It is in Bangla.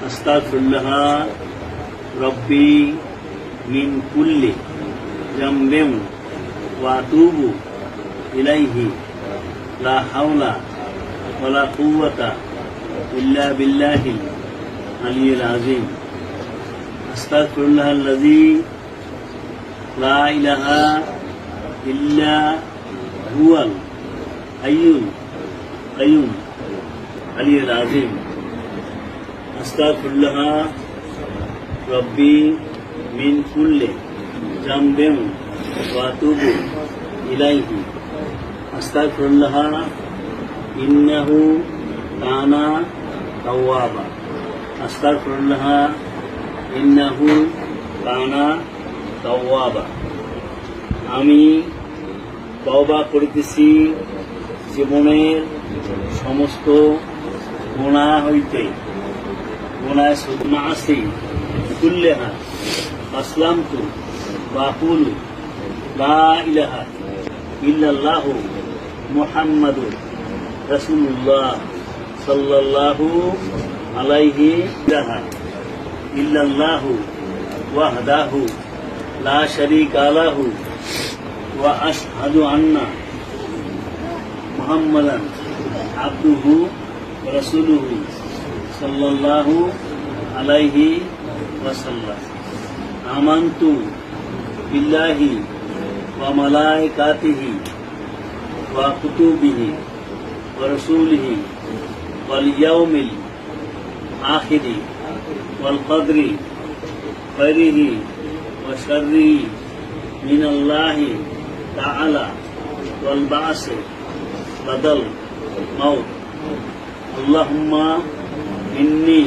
আস্তাগফিরুল্লাহ রব্বি মিন কুল্লি যামবিন ওয়া আতুবু ইলাইহি লা হাওলা ওয়ালা কুওয়াতা ইল্লা বিল্লাহিল আলিয়্যিল আযীম। আস্তাগফিরুল্লাহাল্লাযী লা ইলাহা ইল্লা হুয়াল হাইয়ুল কাইয়্যুম আলিয়্যিল আযীম। আস্তাগফিরুল্লাহ রব্বি মিন কুল্লি যামবিন ওয়া আতুবু ইলাইহি। আস্তাগফিরুল্লাহ ইন্নাহু কানা তাওয়াবা। আস্তাগফিরুল্লাহ ইন্নাহু কানা তাওয়াবা। আমি তওবা করিতেছি জীবনের সমস্ত গুনাহ হইতে, গুনাহ মাআসি কুল্লাহা। আসলামতু ওয়া আকুলু লা ইলাহা ইল্লাল্লাহু মুহাম্মাদুর রাসূলুল্লাহ সাল্লাল্লাহু আলাইহি ইল্লাল্লাহু ওয়াহদাহু লা শারীকা লাহু ওয়া আশহাদু আন্না মুহাম্মাদান আবদুহু ওয়া রাসূলুহু সাল্লাল্লাহু আলাইহি ওয়াসাল্লাম। আমানতু বিল্লাহি ওয়া মালাইকাতিহি ওয়া কুতুবিহি ওয়া রাসূলিহি ওয়াল ইয়াউমিল আখিরি ওয়াল কদরি খাইরিহি ওয়া শাররিহি মিনাল্লাহি তাআলা ওয়াল বা'সি বাদাল মাউত। আল্লাহুম্মা ইন্নী